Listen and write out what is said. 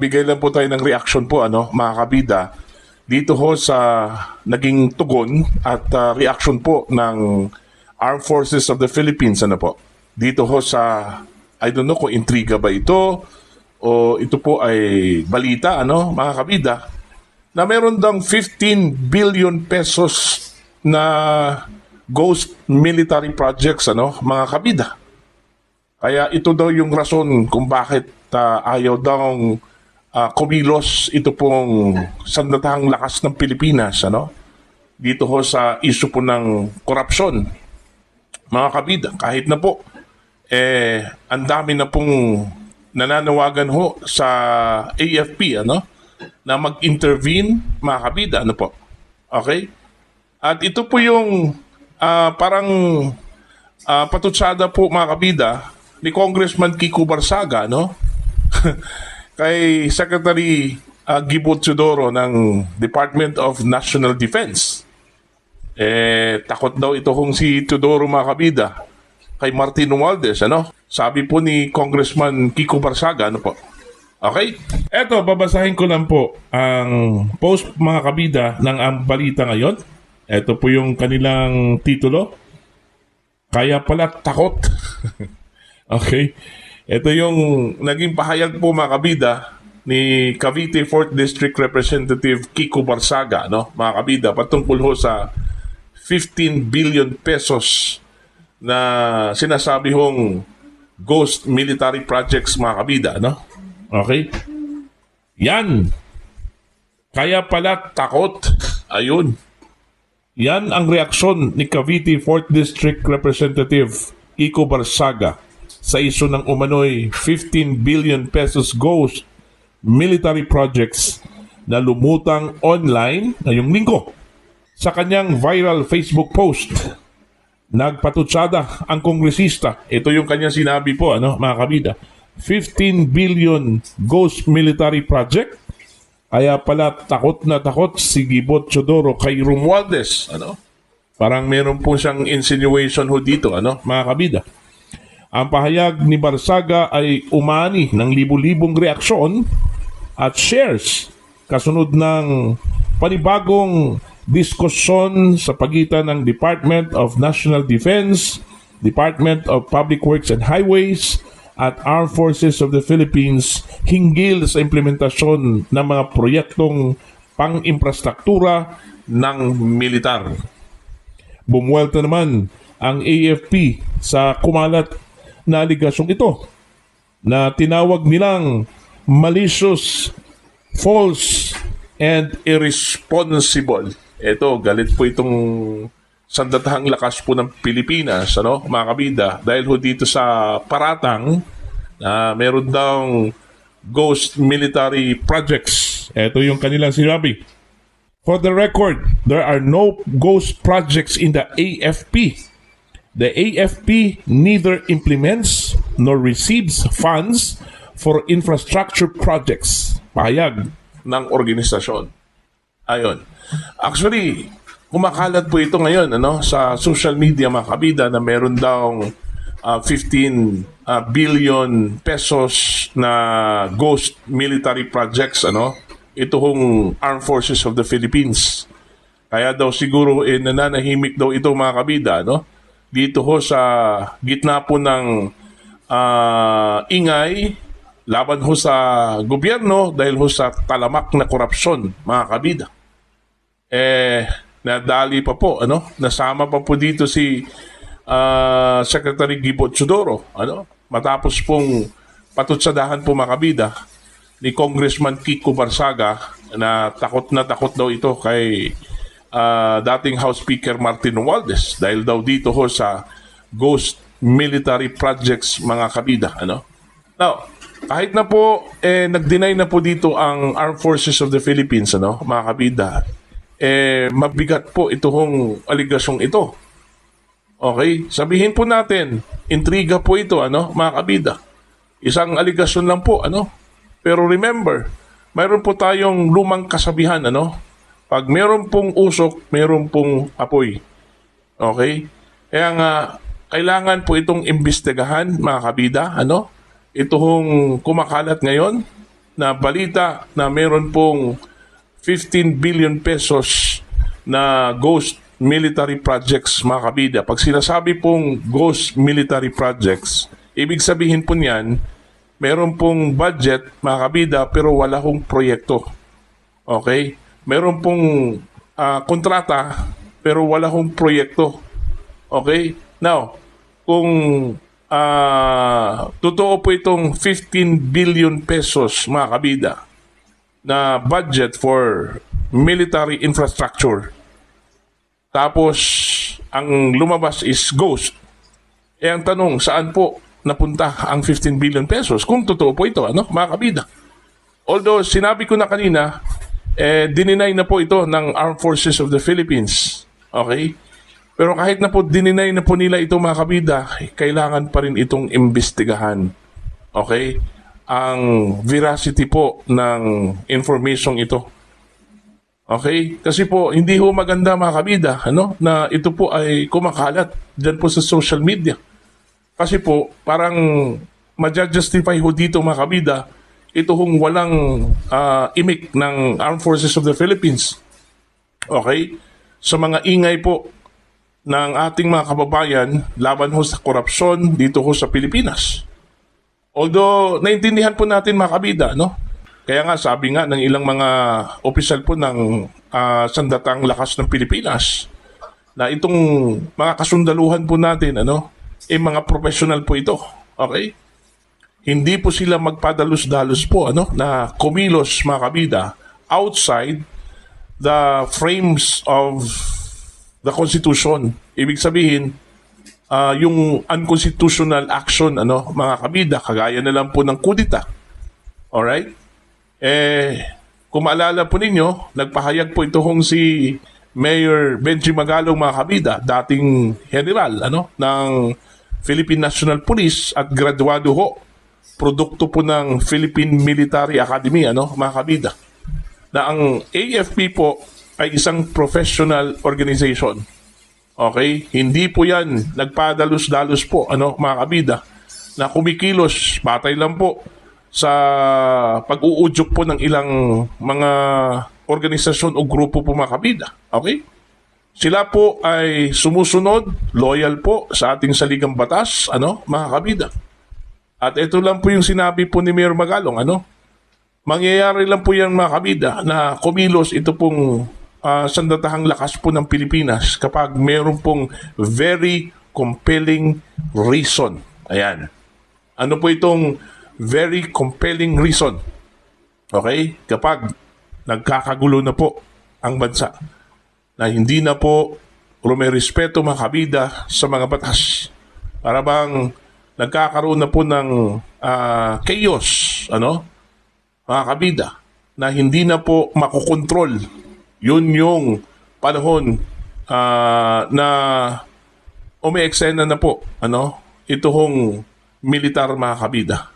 Bigay lang po tayo ng reaction po, mga kabida, dito ho sa naging tugon at reaction po ng Armed Forces of the Philippines, po. Dito ho sa, I don't know kung intriga ba ito o ito po ay balita, mga kabida, na meron daw 15 billion pesos na ghost military projects, mga kabida. Kaya ito daw yung rason kung bakit ayaw daw kumilos ito pong sandatahang lakas ng Pilipinas, dito ho sa issue po ng korupsyon. Mga kabida, kahit na po, ang dami na pong nananawagan ho sa AFP, na mag-intervene, mga kabida, po. Okay? At ito po yung parang patutsada po, mga kabida, ni Congressman Kiko Barsaga, kay Secretary Gibo Teodoro ng Department of National Defense. Takot daw ito kung si Teodoro, mga kabida, kay Martin Romualdez, Sabi po ni Congressman Kiko Barsaga, po. Okay? Eto, babasahin ko lang po ang post, mga kabida, ng ang balita ngayon. Ito po yung kanilang titulo. Kaya pala takot. Okay? Ito yung naging pahayag po, mga kabida, ni Cavite 4th District Representative Kiko Barsaga, mga kabida, patungkol ho sa 15 billion pesos na sinasabi hong ghost military projects, mga kabida, Okay? Yan. Kaya pala takot. Ayun. Yan ang reaksyon ni Cavite 4th District Representative Kiko Barsaga sa iso ng umano'y 15 billion pesos ghost military projects na lumutang online ngayong linggo. Sa kanyang viral Facebook post, nagpatutsada ang kongresista. Ito yung kanyang sinabi po, mga kabida. 15 billion ghost military project. Kaya pala takot na takot si Gibo Teodoro kay Romualdez. Parang meron po siyang insinuation ho dito, mga kabida. Ang pahayag ni Barsaga ay umani ng libu-libong reaksyon at shares kasunod ng panibagong diskusyon sa pagitan ng Department of National Defense, Department of Public Works and Highways at Armed Forces of the Philippines hinggil sa implementasyon ng mga proyektong pang-infrastruktura ng militar. Bumuwelta naman ang AFP sa kumalat na aligasyong ito na tinawag nilang malicious, false, and irresponsible. Ito, galit po itong sandatahang lakas po ng Pilipinas, mga kabida, dahil ho dito sa paratang na meron daw ghost military projects. Ito yung kanilang sinabi. For the record, there are no ghost projects in the AFP. The AFP neither implements nor receives funds for infrastructure projects. Pahayag ng organisasyon. Ayon. Actually, kumakalat po ito ngayon sa social media, mga kabida, na meron daw 15 billion pesos na ghost military projects. Ito hong Armed Forces of the Philippines. Kaya daw siguro nananahimik daw ito, mga kabida, dito ho sa gitna po ng ingay laban ho sa gobyerno dahil ho sa talamak na korupsyon, mga kabida. Nadali pa po, nasama pa po dito si Secretary Gibo Teodoro, matapos pong patutsadahan po, mga kabida, ni Congressman Kiko Barsaga na takot daw ito kay dating House Speaker Martin Romualdez dahil daw dito ho sa ghost military projects, mga kabida. Now, kahit na po nag-deny na po dito ang Armed Forces of the Philippines, mga kabida, mabigat po itong aligasyong ito. Okay? Sabihin po natin, intriga po ito, mga kabida. Isang aligasyon lang po, Pero remember, mayroon po tayong lumang kasabihan, Pag mayroon pong usok, mayroon pong apoy. Okay? Kaya nga, kailangan po itong imbestigahan, mga kabida, Ito hong kumakalat ngayon na balita na meron pong 15 billion pesos na ghost military projects, mga kabida. Pag sinasabi pong ghost military projects, ibig sabihin po niyan, meron pong budget, mga kabida, pero wala hong proyekto. Okay? Meron pong kontrata, pero wala hong proyekto. Okay? Now, kung totoo po itong 15 billion pesos, mga kabida, na budget for military infrastructure, tapos ang lumabas is ghost, ang tanong, saan po napunta ang 15 billion pesos? Kung totoo po ito, mga kabida. Although, sinabi ko na kanina, dininay na po ito ng Armed Forces of the Philippines. Okay? Pero kahit na po dininay na po nila ito, mga kabida, kailangan pa rin itong imbestigahan. Okay? Ang veracity po ng information ito. Okay? Kasi po, hindi ho maganda, mga kabida, na ito po ay kumakalat dyan po sa social media. Kasi po, parang ma-justify ho dito, mga kabida, ito hong walang imik ng Armed Forces of the Philippines. Okay? Sa mga ingay po ng ating mga kababayan laban ho sa korupsyon dito ho sa Pilipinas. Although, naintindihan po natin, mga kabida, Kaya nga, sabi nga ng ilang mga opisyal po ng Sandatang Lakas ng Pilipinas na itong mga kasundaluhan po natin, mga professional po ito. Okay? Hindi po sila magpadalos-dalos po, na kumilos, mga kabida, outside the frames of the Constitution. Ibig sabihin, yung unconstitutional action, mga kabida, kagaya na lang po ng kudita. Alright? Kung maalala po ninyo, nagpahayag po ito hong si Mayor Benji Magalong, mga kabida, dating general, ng Philippine National Police at graduado ho, produkto po ng Philippine Military Academy, mga kabida, na ang AFP po ay isang professional organization. Okay? Hindi po yan nagpadalos-dalos po, mga kabida, na kumikilos, batay lang po sa pag-uudyok po ng ilang mga organisasyon o grupo po, mga kabida. Okay? Sila po ay sumusunod, loyal po sa ating saligang batas, mga kabida. At ito lang po yung sinabi po ni Mayor Magalong, mangyayari lang po yan, mga kabida, na kumilos ito pong sandatahang lakas po ng Pilipinas kapag mayroon pong very compelling reason. Ayan. Ano po itong very compelling reason? Okay? Kapag nagkakagulo na po ang bansa, na hindi na po rumerespeto, mga kabida, sa mga batas. Para bang nagkakaroon na po ng chaos, mga kabida, na hindi na po makokontrol. Yun yung panahon na umeeksena na po, ito hong militar, mga kabida.